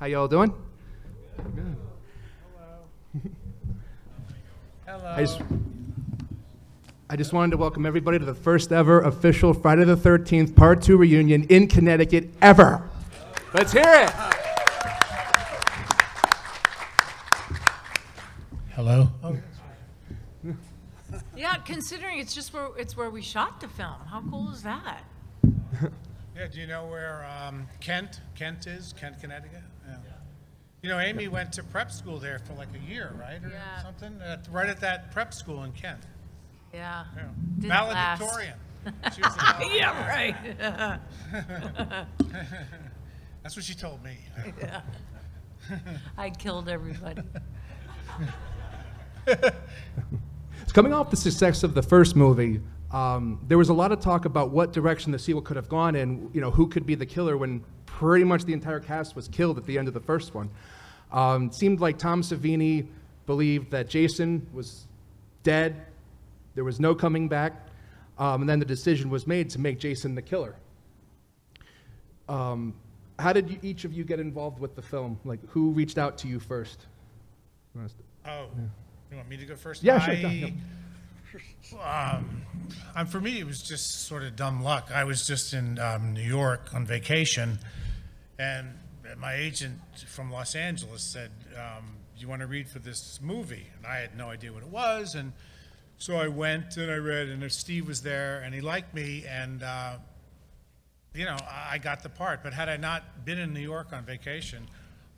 How y'all doing? Good. Hello. I just wanted to welcome everybody to the first ever official Friday the 13th Part 2 reunion in Connecticut ever. Let's hear it. Hello. Oh. Yeah, considering it's where we shot the film. How cool is that? Yeah, do you know where Kent is? Kent, Connecticut? Yeah. You know, Amy went to prep school there for like a year, right? Or Yeah. something? Right at that prep school in Kent. Yeah. Yeah. Didn't last. Valedictorian. She was a Yeah, right. That's what she told me. Yeah. I killed everybody. Coming off the success of the first movie, there was a lot of talk about what direction the sequel could have gone in, you know, who could be the killer when pretty much the entire cast was killed at the end of the first one. It seemed like Tom Savini believed that Jason was dead, there was no coming back, and then the decision was made to make Jason the killer. How did each of you get involved with the film? Like, who reached out to you first? Oh, you want me to go first? Yeah, sure. For me, it was just sort of dumb luck. I was just in New York on vacation, and my agent from Los Angeles said, you want to read for this movie? And I had no idea what it was, and so I went and I read, and Steve was there, and he liked me, and you know, I got the part. But had I not been in New York on vacation,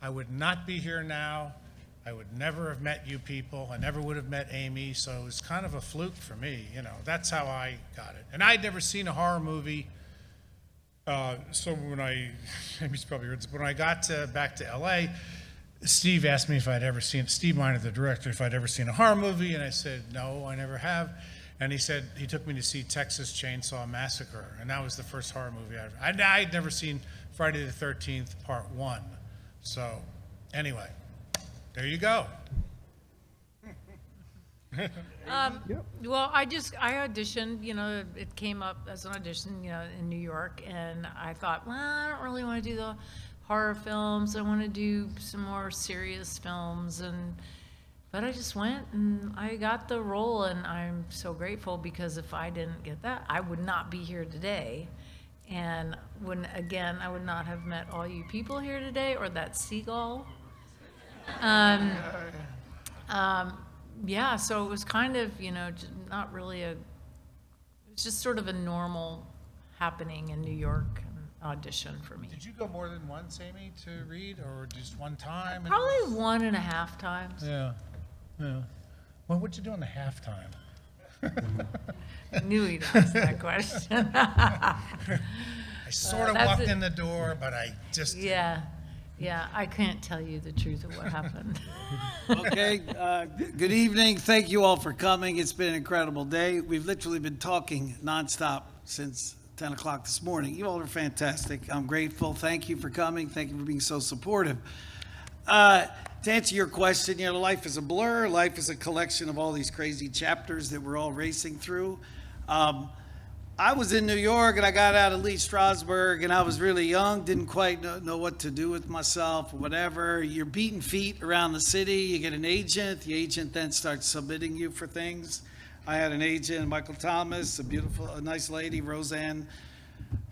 I would not be here now. I would never have met you people. I never would have met Amy. So it was kind of a fluke for me, you know. That's how I got it. And I'd never seen a horror movie. So when Amy's probably heard this, but when I got back to LA, Steve asked me if I'd ever seen, Steve Miner, the director, if I'd ever seen a horror movie. And I said, no, I never have. And he said, he took me to see Texas Chainsaw Massacre. And that was the first horror movie I'd never seen Friday the 13th Part 1. So anyway. There you go. Well, I auditioned, you know, it came up as an audition, you know, in New York, and I thought, well, I don't really want to do the horror films. I want to do some more serious films, but I just went and I got the role, and I'm so grateful, because if I didn't get that, I would not be here today. And I would not have met all you people here today, or that seagull. Yeah, so it was kind of, you know, not really it was just sort of a normal happening in New York audition for me. Did you go more than once, Amy, to read, or just one time? Probably 1.5 times. Yeah. Well, what'd you do in the halftime? I knew he'd ask that question. I sort of walked in the door, but I just... Yeah, I can't tell you the truth of what happened. Okay, good evening. Thank you all for coming. It's been an incredible day. We've literally been talking nonstop since 10 o'clock this morning. You all are fantastic. I'm grateful. Thank you for coming. Thank you for being so supportive. To answer your question, you know, life is a blur. Life is a collection of all these crazy chapters that we're all racing through. I was in New York, and I got out of Lee Strasberg, and I was really young, didn't quite know what to do with myself or whatever. You're beating feet around the city. You get an agent. The agent then starts submitting you for things. I had an agent, Michael Thomas, a nice lady, Roseanne,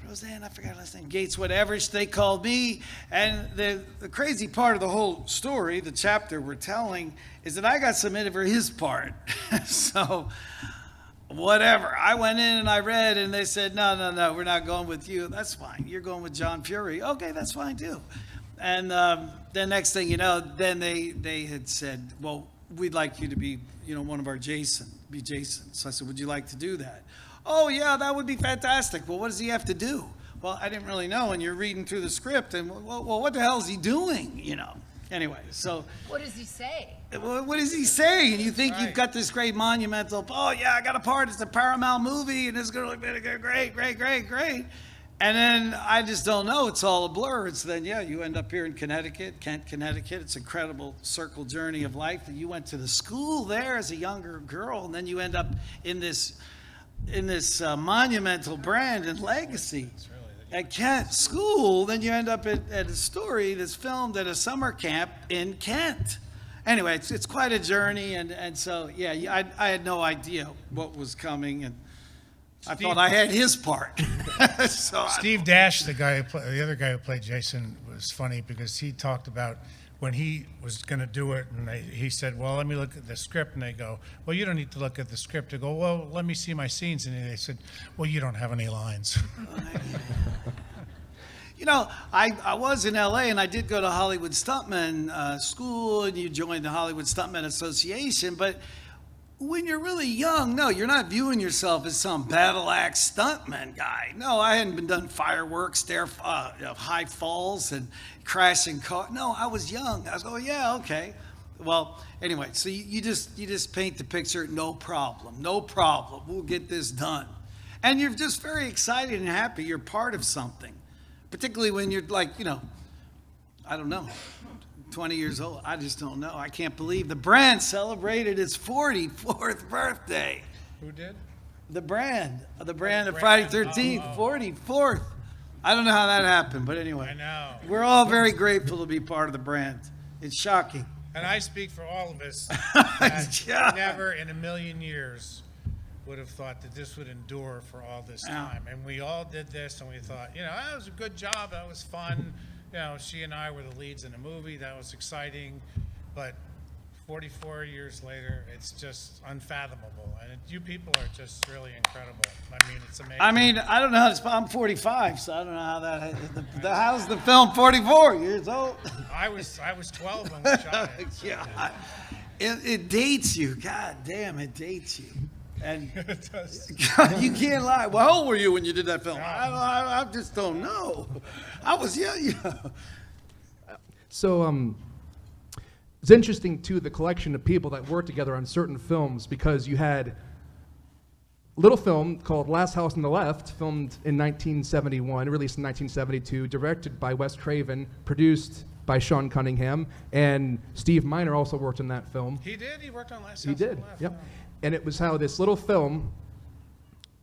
I forgot her last name, Gates, whatever. They called me, and the crazy part of the whole story, the chapter we're telling, is that I got submitted for his part. So... whatever. I went in and I read, and they said, no, we're not going with you. That's fine. You're going with John Furey. Okay, that's fine too. And the next thing you know, then they had said, well, we'd like you to be, you know, one of our Jason. So I said, would you like to do that? Oh yeah, that would be fantastic. Well, what does he have to do? Well, I didn't really know. And you're reading through the script, and well, what the hell is he doing? You know. Anyway, so. What does he say? What does he say? And you think you've got this great monumental, oh yeah, I got a part, it's a Paramount movie, and it's going to look great. And then I just don't know, it's all a blur. It's then, yeah, you end up here in Connecticut, Kent, Connecticut. It's an incredible circle journey of life. And you went to the school there as a younger girl, and then you end up in this monumental brand and legacy. at Kent school, then you end up at a story that's filmed at a summer camp in Kent. Anyway, it's quite a journey, and so, yeah, I had no idea what was coming, and I thought I had his part. So Steve Dash, the other guy who played Jason, was funny because he talked about when he was going to do it, and he said, well, let me look at the script, and they go, well, you don't need to look at the script. They go, well, let me see my scenes, and they said, well, you don't have any lines. You know, I was in L.A. and I did go to Hollywood Stuntman school, and you joined the Hollywood Stuntman Association. But when you're really young, no, you're not viewing yourself as some battle axe stuntman guy. No, I hadn't been done fireworks, high falls, and crashing cars. No, I was young. I was going, yeah, okay. Well, anyway, so you just paint the picture. No problem. We'll get this done, and you're just very excited and happy. You're part of something. Particularly when you're like, I don't know, 20 years old. I just don't know. I can't believe the brand celebrated its 44th birthday. Who did? The brand of Friday 13th, 44th. I don't know how that happened, but anyway. I know. We're all very grateful to be part of the brand. It's shocking. And I speak for all of us. Yeah. Never in a million years would have thought that this would endure for all this time. And we all did this, and we thought, that was a good job. That was fun. She and I were the leads in a movie. That was exciting. But 44 years later, it's just unfathomable. And you people are just really incredible. I mean, it's amazing. I mean, I don't know how to I'm 45, so I don't know how that. How's the film 44 years old? I was 12 when we shot it. So. Yeah, it dates you. God damn, it dates you. And It does. you can't lie. Well, how old were you when you did that film? I just don't know. I was young. So it's interesting, too, the collection of people that worked together on certain films, because you had a little film called Last House on the Left, filmed in 1971, released in 1972, directed by Wes Craven, produced by Sean Cunningham, and Steve Miner also worked in that film. He did? He worked on Last House He on the did, Left. yep. Oh. And it was how this little film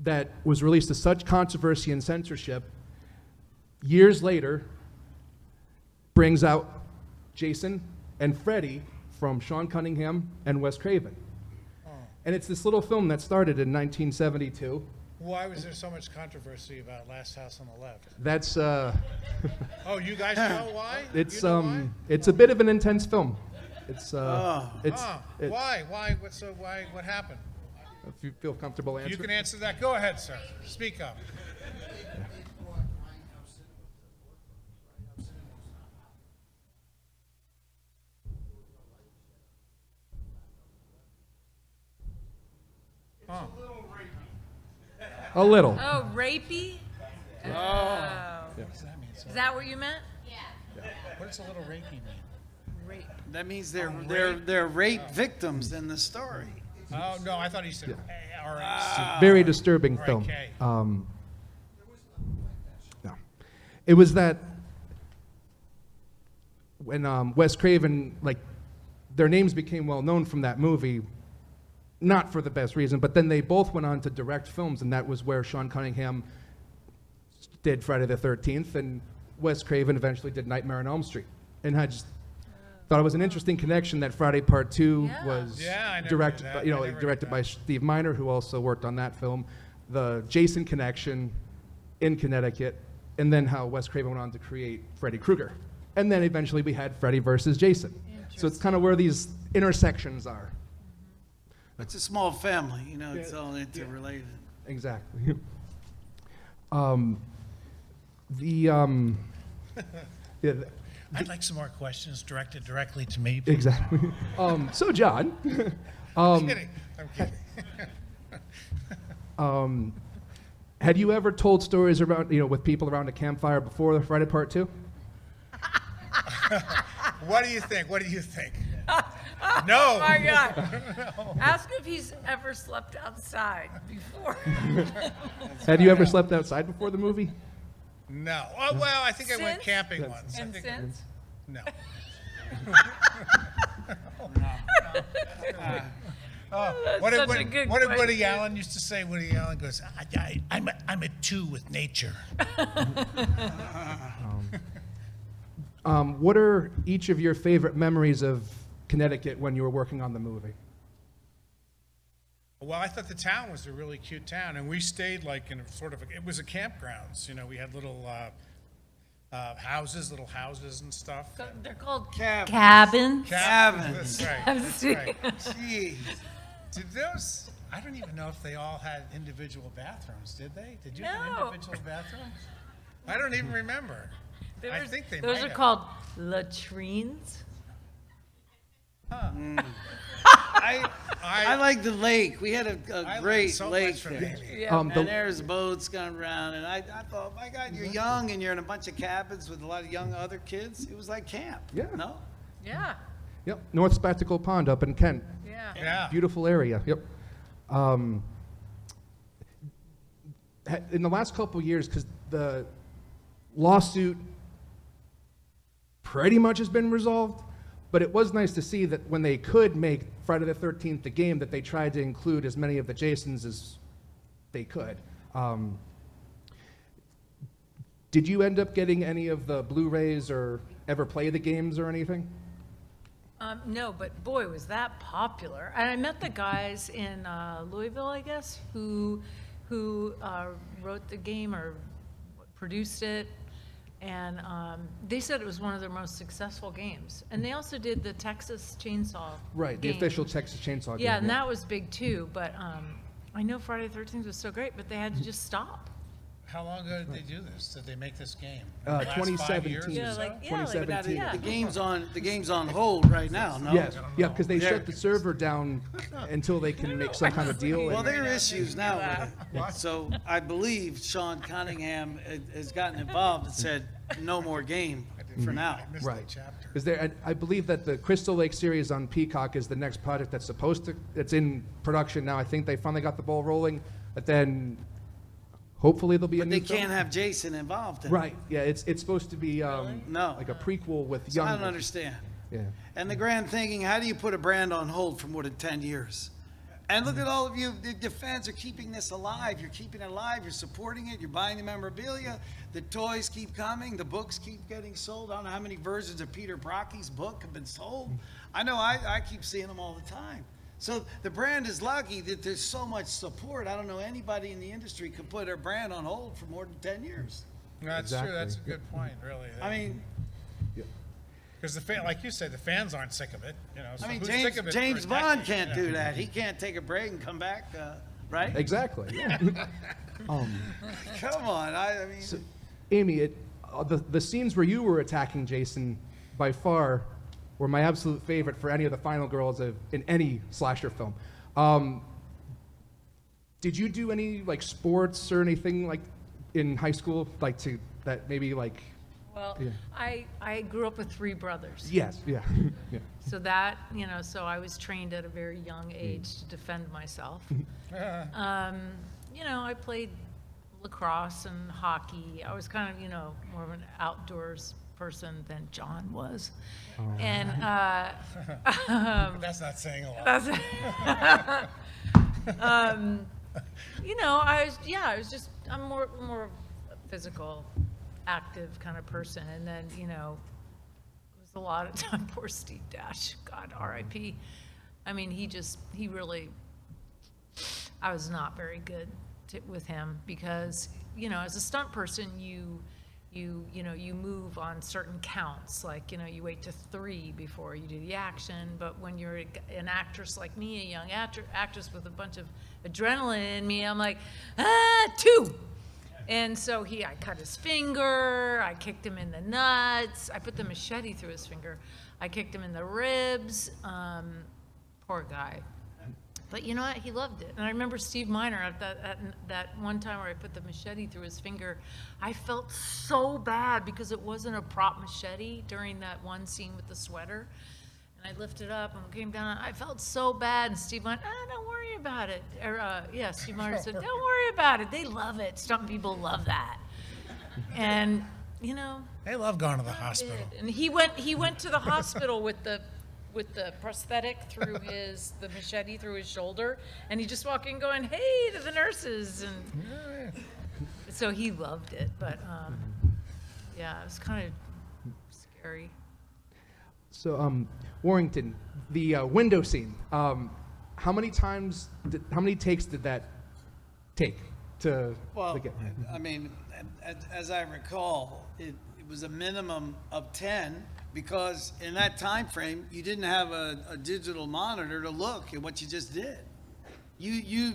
that was released to such controversy and censorship, years later, brings out Jason and Freddy from Sean Cunningham and Wes Craven. Oh. And it's this little film that started in 1972. Why was there so much controversy about Last House on the Left? That's Oh, you guys know why? it's You know why? it's a bit of an intense film. It's Why? Why? What happened? If you feel comfortable You answering. can answer that. Go ahead, sir. Speak up. Oh. A little. Oh, rapey? Oh. What does that mean? Is that what you meant? What does a little rapey mean? Rape. That means they're rape victims in the story. Oh, no, I thought he said R-A-C. Very disturbing Right, film. okay. No. It was that when Wes Craven, their names became well known from that movie, not for the best reason, but then they both went on to direct films, and that was where Sean Cunningham did Friday the 13th, and Wes Craven eventually did Nightmare on Elm Street. And I just thought it was an interesting connection that Friday Part 2 Yeah. was Yeah, I never directed, knew that. by, I never knew directed by that. Steve Miner, who also worked on that film. The Jason connection in Connecticut, and then how Wes Craven went on to create Freddy Krueger. And then eventually we had Freddy versus Jason. So it's kind of where these intersections are. It's a small family, it's all interrelated. Exactly. Yeah, I'd like some more questions directed directly to me. exactly. So John, I'm kidding. had you ever told stories around, with people around a campfire before the Friday Part 2? What do you think? No. Oh my God. Ask if he's ever slept outside before. Had you ever slept outside before the movie? No. Oh, well, I think I went Since? camping Since. once. And since? No. Oh, That's such a good what did Woody question. Allen used to say? Woody Allen goes, I'm at two with nature. What are each of your favorite memories of Connecticut when you were working on the movie? Well, I thought the town was a really cute town, and we stayed like in a sort of, it was a campgrounds. You know, we had little houses and stuff. They're called Cabins. cabins. Cabins. That's right. Cabins. That's right. Jeez. Did those? I don't even know if they all had individual bathrooms. Did they? Did you have No. individual bathrooms? I don't even remember. I think they Those might are have. called latrines. I like the lake. We had a I learned great so lake much from there. Amy. Yeah. And there's boats going around, and I thought, my God, you're young and you're in a bunch of cabins with a lot of young other kids. It was like camp. Yeah. No? Yeah. Yep, North Spectacle Pond up in Kent. Yeah. Yeah. Beautiful area. Yep. In the last couple of years, because the lawsuit pretty much has been resolved, but it was nice to see that when they could make Friday the 13th the game, that they tried to include as many of the Jasons as they could. Did you end up getting any of the Blu-rays or ever play the games or anything? No, but boy, was that popular. And I met the guys in Louisville, I guess, who wrote the game or produced it. And they said it was one of their most successful games. And they also did the Texas Chainsaw Right, the game. official Texas Chainsaw game. Yeah, and that was big too. But I know Friday the 13th was so great, but they had to just stop. How long ago did they do this? Did they make this game? In the last 5 years 2017. or Yeah, so? like, yeah, 2017. yeah. The game's on hold right now, no? Yes, yeah, because they There- shut the server down until they can make some kind of deal. Well, and- there are issues now with it. So I believe Sean Cunningham has gotten involved and said, no more game for now. I missed Right. that chapter. Is there? I believe that the Crystal Lake series on Peacock is the next project that's in production now. I think they finally got the ball rolling, but then hopefully there'll be a But new they film. can't have Jason involved in it. Right. Yeah. It's supposed to be No. like a prequel with So young. I don't understand. Yeah. And the grand thinking, how do you put a brand on hold for more than 10 years? And look at all of you, the fans are keeping this alive. You're keeping it alive. You're supporting it. You're buying the memorabilia. The toys keep coming. The books keep getting sold. I don't know how many versions of Peter Brocky's book have been sold. I know I keep seeing them all the time. So the brand is lucky that there's so much support. I don't know anybody in the industry could put their brand on hold for more than 10 years. That's Exactly. true. That's a good point, really. I mean, because like you said, the fans aren't sick of it. You know, so I mean, who's sick of it for James a Bond decade, can't you know? do that. He can't take a break and come back, right? Exactly. Yeah. Come on, I mean, So, Amy, the scenes where you were attacking Jason by far were my absolute favorite for any of the final girls in any slasher film. Did you do any like sports or anything like in high school, like to that maybe like? Well, Yeah. I grew up with 3 brothers. Yes. Yeah. Yeah. So that, so I was trained at a very young age to defend myself. I played lacrosse and hockey. I was kind of, more of an outdoors person than John was. And That's not saying a lot. I'm more a physical, active kind of person. And then, it was a lot of time, poor Steve Dash, God, R.I.P. I mean, he really, I was not very good with him because, as a stunt person, you move on certain counts. Like, you wait to 3 before you do the action. But when you're an actress like me, a young actress with a bunch of adrenaline in me, I'm like, 2. And so I cut his finger, I kicked him in the nuts, I put the machete through his finger, I kicked him in the ribs. Poor guy. But you know what? He loved it. And I remember Steve Miner at that one time where I put the machete through his finger. I felt so bad because it wasn't a prop machete during that one scene with the sweater. And I lifted up and came down. I felt so bad. And Steve went, don't worry about it. Steve Miner said, don't worry about it. They love it. Stunt people love that. And, They love going to the hospital. and he went to the hospital with with the prosthetic through the machete through his shoulder, and he just walked in going, "Hey," to the nurses, and so he loved it. But yeah, it was kind of scary. So, Warrington, the window scene. How many takes did that take to get? I mean, as I recall, it was a minimum of 10 because in that time frame, you didn't have a digital monitor to look at what you just did. You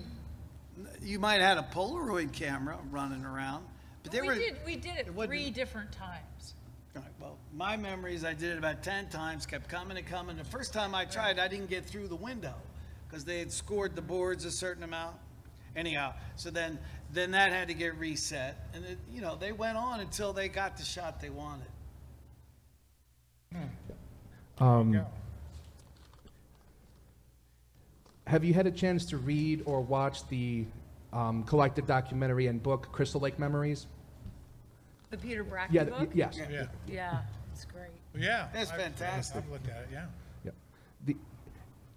might have had a Polaroid camera running around, but We did it 3 different times. Right, well, my memories, I did it about 10 times, kept coming and coming. The first time I tried, I didn't get through the window because they had scored the boards a certain amount. Anyhow, so then that had to get reset. And, they went on until they got the shot they wanted. Have you had a chance to read or watch the collective documentary and book Crystal Lake Memories? The Peter Bracken Yeah, book? yes. Yeah. Yeah, it's great. Yeah. That's fantastic. I've looked at it, yeah. Yeah.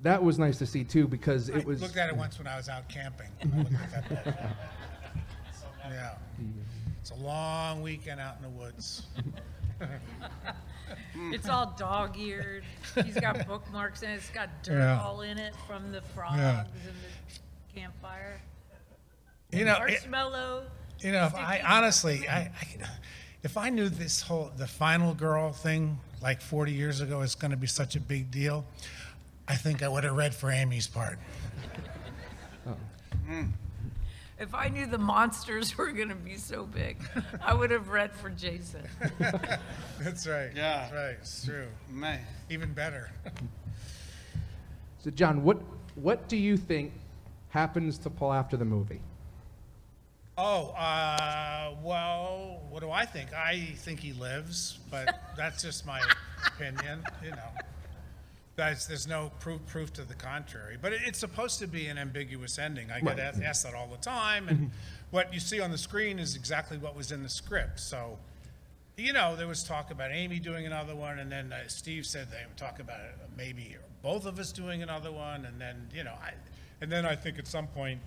That was nice to see too because I it was. looked at it once when I was out camping. I looked at that book. Yeah. It's a long weekend out in the woods. It's all dog-eared. He's got bookmarks in it. It's got dirt Yeah. all in it from the frogs Yeah. and the campfire. If Marshmallow. I honestly, if I knew the final girl thing like 40 years ago is going to be such a big deal, I think I would have read for Amy's part. If I knew the monsters were going to be so big, I would have read for Jason. That's right. Yeah. That's right. It's true. Man. Even better. So, John, what do you think happens to Paul after the movie? Oh, well, what do I think? I think he lives, but that's just my opinion, There's no proof to the contrary. But it's supposed to be an ambiguous ending. I get asked that all the time, and what you see on the screen is exactly what was in the script. So, there was talk about Amy doing another one, and then Steve said they would talk about maybe both of us doing another one, and then I think at some point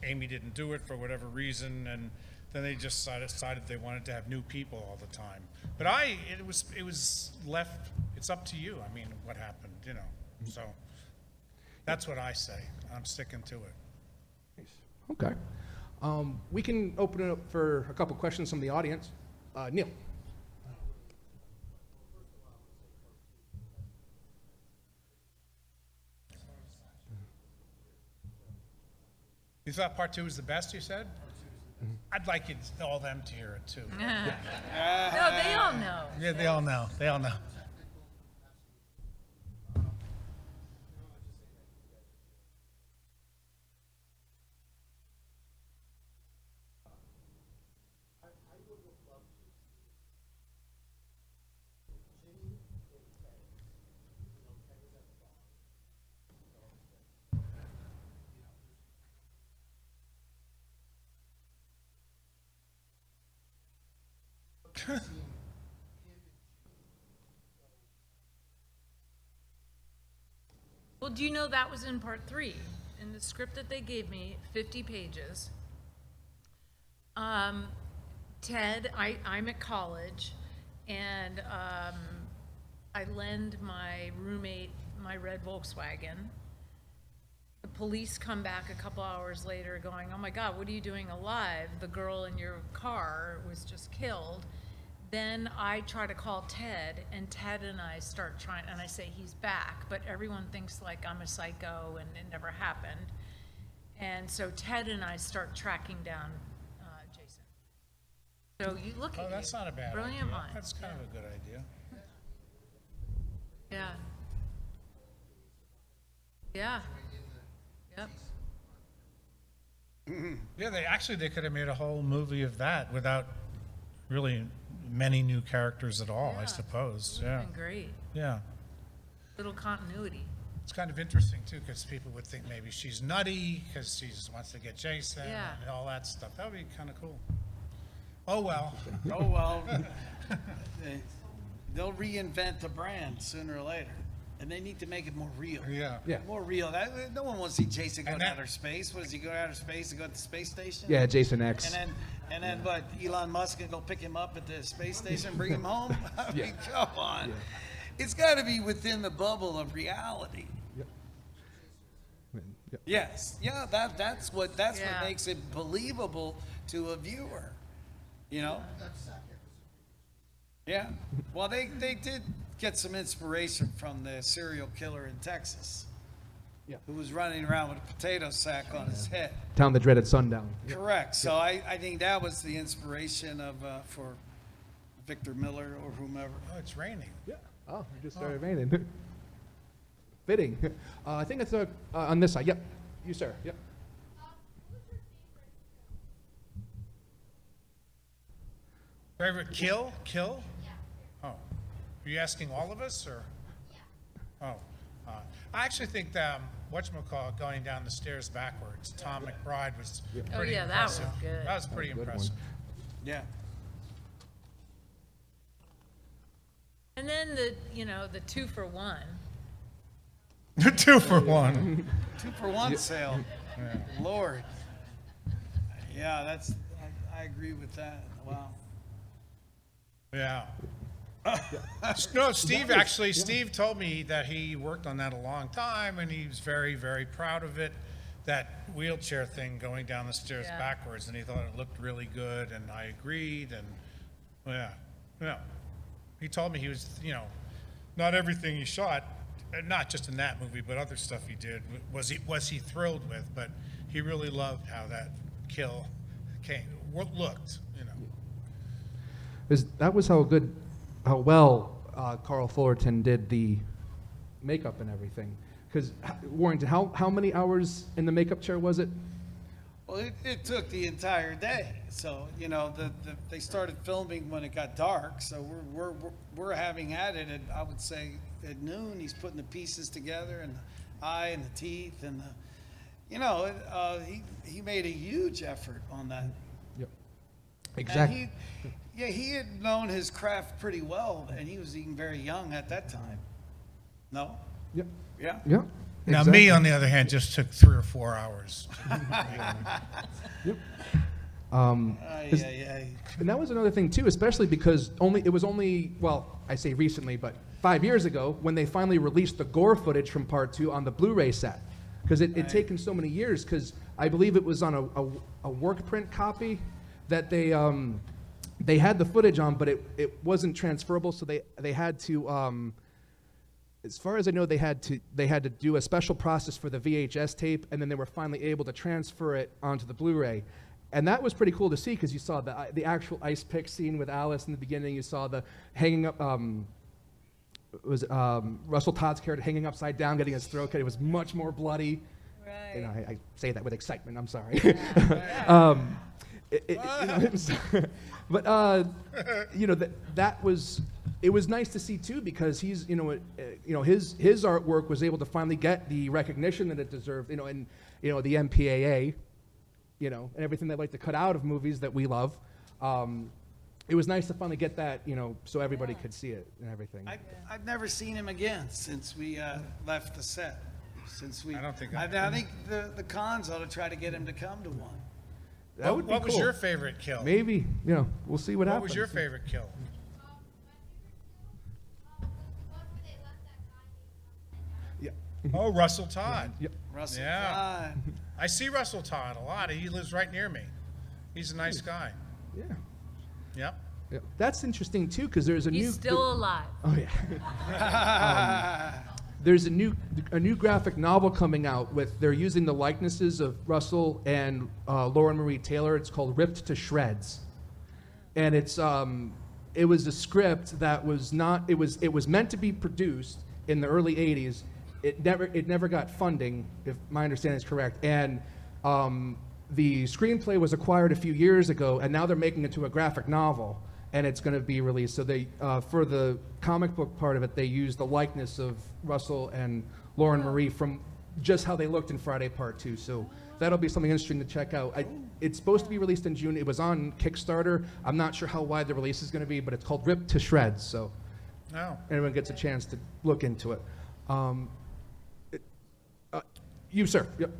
Amy didn't do it for whatever reason, and then they just decided they wanted to have new people all the time. But it was left. It's up to you. I mean, what happened, So that's what I say. I'm sticking to it. Okay. We can open it up for a couple questions from the audience. Neil. You thought part 2 was the best, you said? I'd like all them to hear it too. No, they all know. Yeah, they all know. They all know. Well, do you know that was in part 3? In the script that they gave me, 50 pages. Ted, I'm at college, and I lend my roommate my red Volkswagen. The police come back a couple hours later going, "Oh my God, what are you doing alive? The girl in your car was just killed." Then I try to call Ted, and Ted and I start trying, and I say he's back, but everyone thinks like I'm a psycho and it never happened. And so Ted and I start tracking down Jason. So you look at That's not a bad brilliant idea. mind. That's kind of a good idea. Yeah. Yeah. Yep. Yeah, they could have made a whole movie of that without really many new characters at all, I Yeah. suppose. Would've Yeah. been great. Yeah. Little continuity. It's kind of interesting too, because people would think maybe she's nutty because she just wants to get Jason Yeah. and all that stuff. That would be kind of cool. Oh well. Oh, well, they'll reinvent the brand sooner or later. And they need to make it more real. Yeah. Yeah. More real. No one wants to see Jason go And to that- outer space. What does he go to outer space to go to the space station? Yeah, Jason X. And then what? Elon Musk can go pick him up at the space station and bring him home? I mean, come on. Yeah. It's got to be within the bubble of reality. Yep. Yep. Yes. Yeah, that's what Yeah. makes it believable to a viewer. You know? Yeah. Well, they did get some inspiration from the serial killer in Texas. Yeah. Who was running around with a potato sack on his head. Town the dreaded sundown. Correct. So I think that was the inspiration of for Victor Miller or whomever. Oh, it's raining. Yeah. Oh, it just started raining. Fitting. I think it's on this side. Yep. You, sir. Yep. Favorite kill? Kill? Oh. Are you asking all of us, or? Oh. I actually think that, whatchamacallit, going down the stairs backwards, Tom McBride was Oh, pretty yeah, that was impressive. good. That was pretty Good one. impressive. Yeah. And then the 2-for-1. 2 for 1. 2-for-1 sale. Lord. Yeah, I agree with that. Wow. Yeah. No, Steve told me that he worked on that a long time, and he was very, very proud of it. That wheelchair thing going down the stairs Yeah. backwards, and he thought it looked really good, and I agreed, and yeah. He told me he was, not everything he shot, not just in that movie, but other stuff he did, was he thrilled with, but he really loved how that kill looked. That was how well Carl Fullerton did the makeup and everything. Because Warrington, how many hours in the makeup chair was it? Well, it took the entire day. So they started filming when it got dark. So we're having at it at, I would say, at noon. He's putting the pieces together, and the eye and the teeth, and he made a huge effort on that. Yep. And Exactly. he had known his craft pretty well, and he was even very young at that time. No? Yep. Yeah. Yep. Now, Exactly. me, on the other hand, just took 3 or 4 hours. Yep. Ay, Is- ay, ay. And that was another thing too, especially because it was only, well, I say recently, but 5 years ago when they finally released the gore footage from Part 2 on the Blu-ray set. Because it'd taken so many years, because I believe it was on a work print copy that they had the footage on, but it wasn't transferable, so they had to, as far as I know, they had to do a special process for the VHS tape, and then they were finally able to transfer it onto the Blu-ray. And that was pretty cool to see, because you saw the actual ice pick scene with Alice in the beginning. You saw the hanging up, Russell Todd's character hanging upside down, getting his throat cut. It was much more bloody. Right. You know, I say that with excitement. I'm sorry. But that was. It was nice to see too, because he's his artwork was able to finally get the recognition that it deserved. And the MPAA. And everything they like to cut out of movies that we love. It was nice to finally get that, so everybody could see it and everything. I've never seen him again since we left the set. I don't think I think the cons ought to try to get him to come to one. That would be What was cool. your favorite kill? Maybe, we'll see what happens. What was your favorite kill? Yeah. Oh, Russell Todd. Yep. Russell Yeah. Todd. I see Russell Todd a lot. He lives right near me. He's a nice guy. Yeah. Yep. Yeah. That's interesting too, because there's a new. He's still alive. Oh yeah. There's a new graphic novel coming out they're using the likenesses of Russell and Lauren Marie Taylor. It's called Ripped to Shreds, and it was a script that was not. It was meant to be produced in the early '80s. It never got funding, if my understanding is correct, and the screenplay was acquired a few years ago, and now they're making it to a graphic novel, and it's going to be released. So they, for the comic book part of it, they used the likeness of Russell and Lauren Marie from just how they looked in Friday Part 2. So that'll be something interesting to check out. It's supposed to be released in June. It was on Kickstarter. I'm not sure how wide the release is going to be, but it's called Ripped to Shreds. So No. everyone gets a chance to look into it. Um, you, sir. Yep.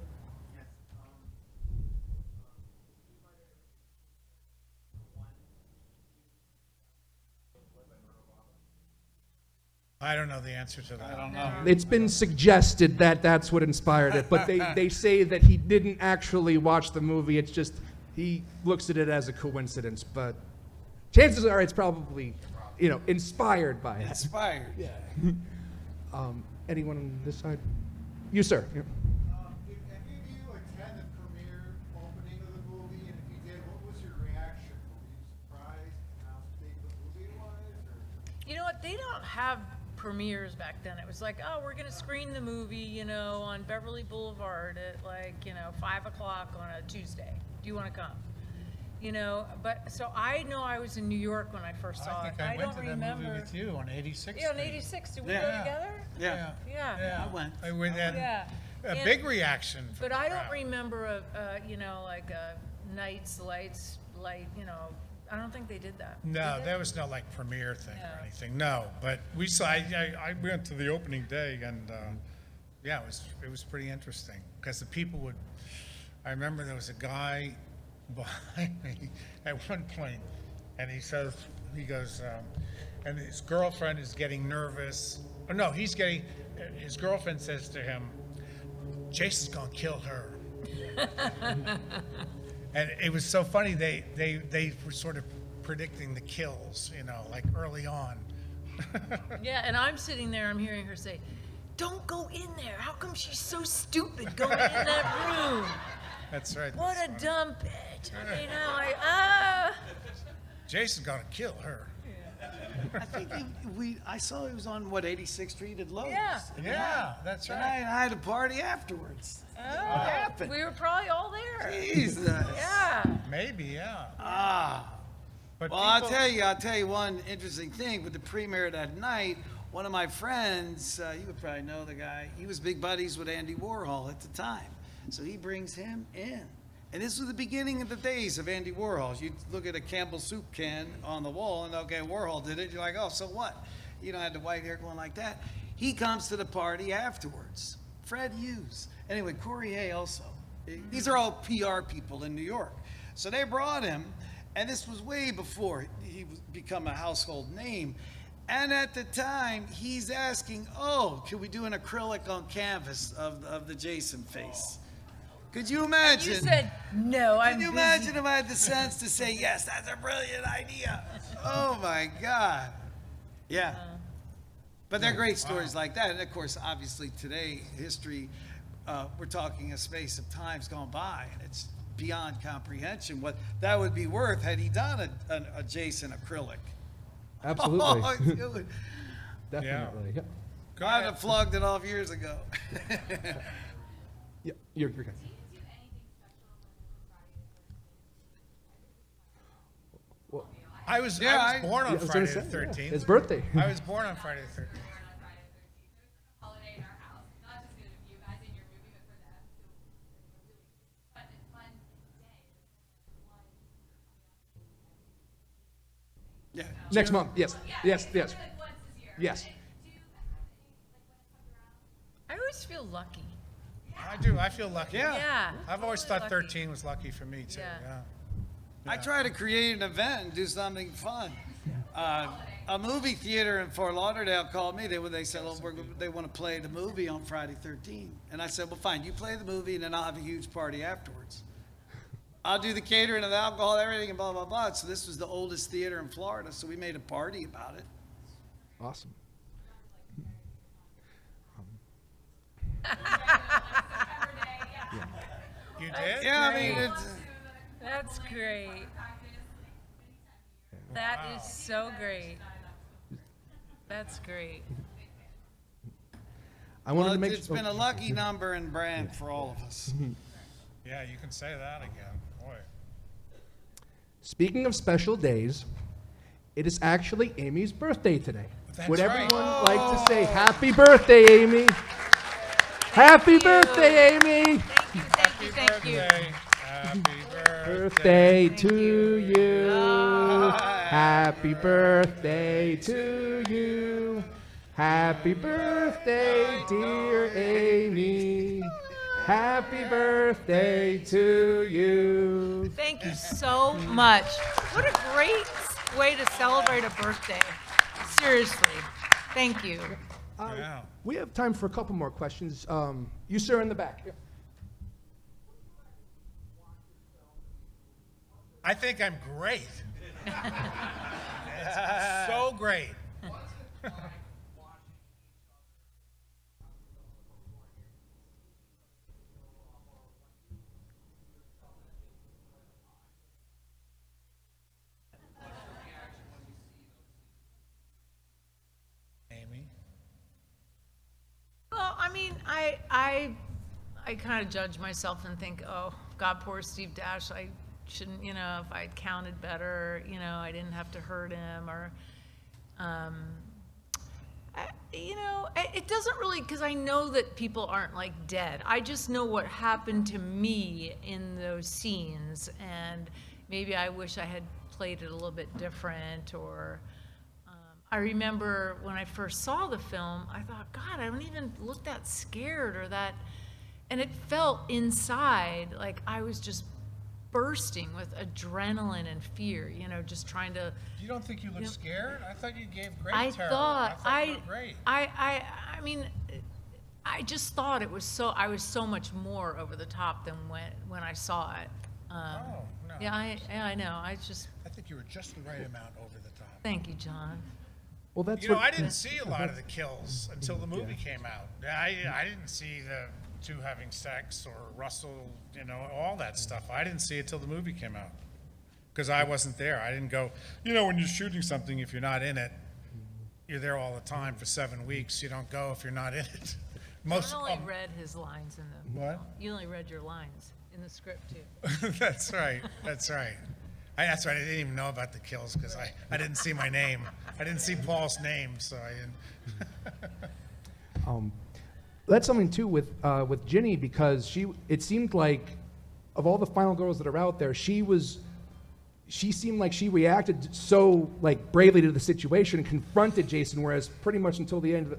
I don't know the answer to that. I don't know. It's been suggested that that's what inspired it, but they say that he didn't actually watch the movie. It's just he looks at it as a coincidence. But chances are it's probably, inspired by it. Inspired. Yeah. Anyone on this side? You, sir. Yeah. Did any of you attend the premiere opening of the movie? And if you did, what was your reaction? Were you surprised how big the movie was? Or? You know what? They don't have premieres back then. It was like, oh, we're going to screen the movie, on Beverly Boulevard at 5 o'clock on a Tuesday. Do you want to come? But so I know I was in New York when I first saw I it. think I went don't to that remember. movie with you on 86th Yeah, on Street. 86. Did we Yeah. go together? Yeah. Yeah. I went. I went and Yeah. a And- big reaction. from But the I don't crowd. remember like a Nights, Lights, I don't think they did that. No, Did they? there was no premiere thing or No. anything. No, but we saw. I went to the opening day, and yeah, it was pretty interesting because the people would. I remember there was a guy behind me at one point, and he goes, and his girlfriend is getting nervous. Oh no, his girlfriend says to him, "Jason's gonna kill her." And it was so funny. They were sort of predicting the kills, early on. Yeah, and I'm sitting there, I'm hearing her say, "Don't go in there. How come she's so stupid going in that room? That's right. What a that's dumb bitch." Jason's gonna kill her. I think I saw he was on 86th Street at Lowe's. Yeah. Yeah, that's And right. I had a party afterwards. Oh, What happened? we were probably all there. Jesus. Yeah. Maybe, yeah. But Well, I'll tell you one interesting thing. With the premiere that night, one of my friends, you would probably know the guy, he was big buddies with Andy Warhol at the time. So he brings him in. And this was the beginning of the days of Andy Warhol. You look at a Campbell soup can on the wall and, okay, Warhol did it. You're like, oh, so what? You don't have the white hair going like that. He comes to the party afterwards. Fred Hughes. Anyway, Corey Hay also. These are all PR people in New York. So they brought him, and this was way before he become a household name. And at the time, he's asking, oh, can we do an acrylic on canvas of the Jason face? Could you imagine? You said, "No, I'm Can you busy." imagine if I had the sense to say, yes, that's a brilliant idea? Oh my God. Yeah. But they're great stories like that. And of course, obviously today, history, we're talking a space of times gone by, and it's beyond comprehension what that would be worth had he done a Jason acrylic. Absolutely. Oh, it would- Definitely. Yeah. Go I'd ahead. have flogged it off years ago. Yeah. You're good. Well, I was Yeah, I was born yeah, on I was gonna Friday the say, yeah. 13th. His birthday. I was born on Friday the 13th. Holiday in our house. Not just good of you guys in your movie, but for them. So it's a really fun day. Yeah. Next month. Yes. Yes. Yes. Like once this year. Yes. Do you have any, I always feel lucky. I do. I feel lucky. Yeah. Yeah. I've always totally thought lucky. 13 was lucky for me too. Yeah. Yeah. I try to create an event and do something fun. A movie theater in Fort Lauderdale called me. They said, oh, they want to play the movie on Friday 13. And I said, well, fine, you play the movie and then I'll have a huge party afterwards. I'll do the catering and the alcohol, everything, and blah, blah, blah. So this was the oldest theater in Florida, so we made a party about it. Awesome. You did? Yeah, I mean, Great. it's, That's great. That is so great. That's great. I wanted well, to make it's been a lucky number and brand for all of us. Yeah, you can say that again. Boy. Speaking of special days, it is actually Amy's birthday today. That's Would right. everyone like to say happy birthday, Amy? Happy you. birthday, Amy! Thank you, thank you. Birthday. Happy birthday. Birthday to you. Oh. Happy birthday to you. Happy birthday, dear Amy. Happy birthday to you. Thank you so much. What a great way to celebrate a birthday. Seriously, thank you. Yeah. We have time for a couple more questions. You, sir, in the back. I think I'm great. It's so great. Amy? Well, I mean, I kind of judge myself and think, oh, God, poor Steve Dash. I shouldn't, if I'd counted better, I didn't have to hurt him, or, it doesn't really, because I know that people aren't like dead. I just know what happened to me in those scenes, and maybe I wish I had played it a little bit different, or. I remember when I first saw the film, I thought, God, I don't even look that scared or that, and it felt inside like I was just bursting with adrenaline and fear, just trying to. You don't think you look scared? I thought you gave great I terror. thought you were great. I mean, I just thought it was so. I was so much more over the top than when I saw it. Oh, no. Yeah, I know. I think you were just the right amount over the top. thank you, John. Well, that's I didn't see a lot of the kills until the movie came out. I didn't see the two having sex or Russell, all that stuff. I didn't see it till the movie came out because I wasn't there. I didn't go, when you're shooting something, if you're not in it, you're there all the time for 7 weeks. You don't go if you're not in it. You only read his lines in the. What? You only read your lines in the script too. That's right. That's right. That's right. I didn't even know about the kills because I didn't see my name. I didn't see Paul's name, so I didn't. That's something too with Ginny, because it seemed like of all the final girls that are out there, she seemed like she reacted so like bravely to the situation and confronted Jason, whereas pretty much until the end,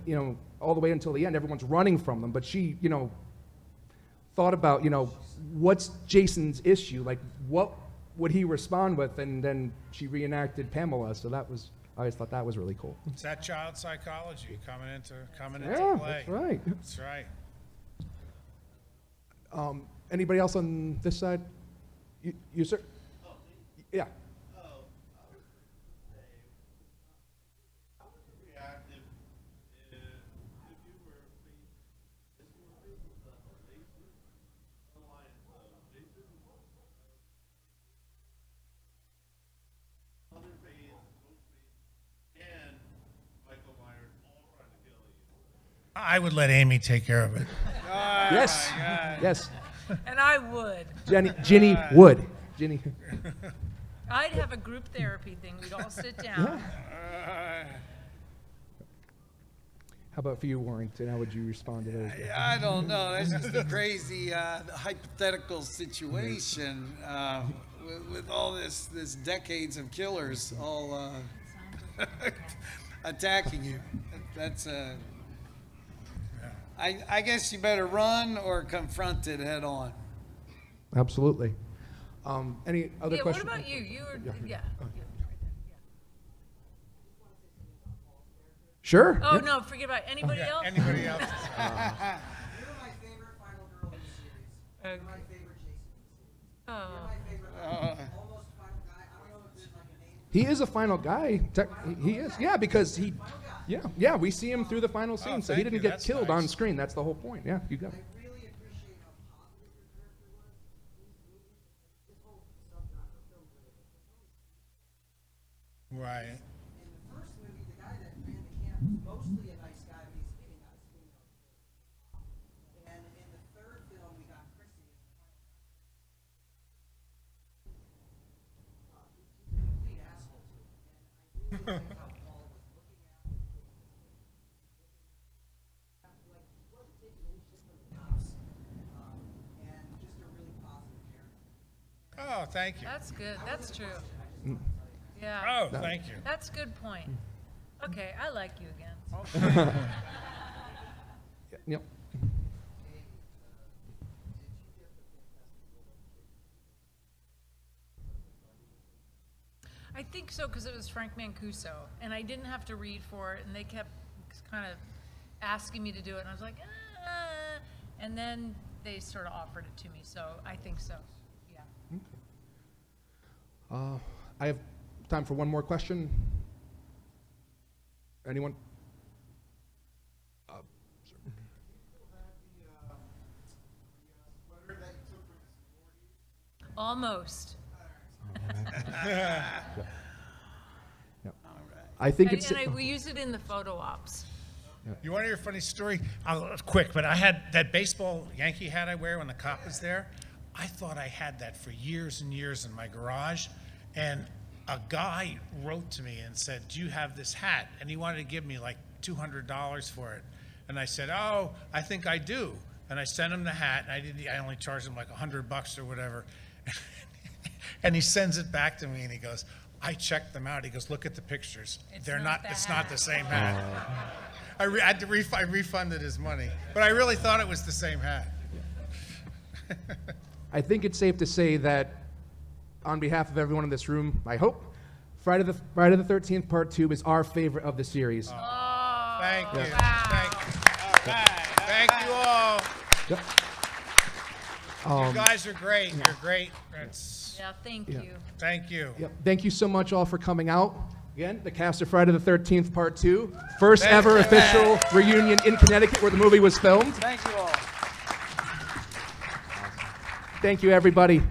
all the way until the end, everyone's running from them. But she, thought about, what's Jason's issue? Like, what would he respond with? And then she reenacted Pamela. So I always thought that was really cool. It's that child psychology coming into Yeah, play. that's right. That's right. Anybody else on this side? You sir? Yeah. I would let Amy take care of it. Yes. Yes. And I would. Ginny would. Ginny. I'd have a group therapy thing. We'd all sit down. How about for you, Warrington? How would you respond to those? I don't know. That's just a crazy hypothetical situation with all this decades of killers all attacking you. That's I guess you better run or confront it head on. Absolutely. Any other Yeah, what questions? about you? You were, yeah. Sure. Oh, yeah. no, forget about anybody else? Anybody else? You're my favorite final girl in the series. You're my favorite Jason in the series. Oh. You're my favorite almost final guy. I don't know if there's like a name. He is a final guy. He is. Yeah, because he. Yeah. We see him through the final scene, so he thank didn't you. get That's killed nice. on screen. That's the whole point. Yeah, you got it. I really appreciate how positive your character was in these movies. This whole subgenre of film really. Right. In the first movie, the guy that ran the camp was mostly a nice guy, but he's hitting us. And in the third film, we got Chrissy as the final guy. He's a complete asshole to him. And I really like how Paul was looking at him. Like, he wasn't taking any shit from the cops. And just a really positive character. Oh, thank you. That's good. That's true. Yeah. Oh, thank you. That's a good point. Okay, I like you again. Yep. I think so, because it was Frank Mancuso, and I didn't have to read for it, and they kept kind of asking me to do it, and I was like, and then they sort of offered it to me, so I think so, yeah. I have time for one more question. Anyone? Sweater that you took from this Voorhees? Almost. I think it's. We use it in the photo ops. You want to hear a funny story? Quick, but I had that baseball Yankee hat I wear when the cop was there. I thought I had that for years and years in my garage, and a guy wrote to me and said, "Do you have this hat?" And he wanted to give me like $200 for it, and I said, "Oh, I think I do." And I sent him the hat, and I only charged him like $100 or whatever, and he sends it back to me, and he goes, "I checked them out." He goes, "Look at the pictures. It's They're not not. the It's hat." not the same hat." I had to I refunded his money, but I really thought it was the same hat. I think it's safe to say that, on behalf of everyone in this room, I hope Friday the 13th Part 2 is our favorite of the series. Oh, Thank you. wow. Thank you. Thank you all. Yep. You guys are great. You're great. Yeah, thank Yeah. you. Thank you. Yep. Thank you so much all for coming out. Again, the cast of Friday the 13th Part 2. First ever official reunion in Connecticut where the movie was filmed. Thank you all. Thank you, everybody.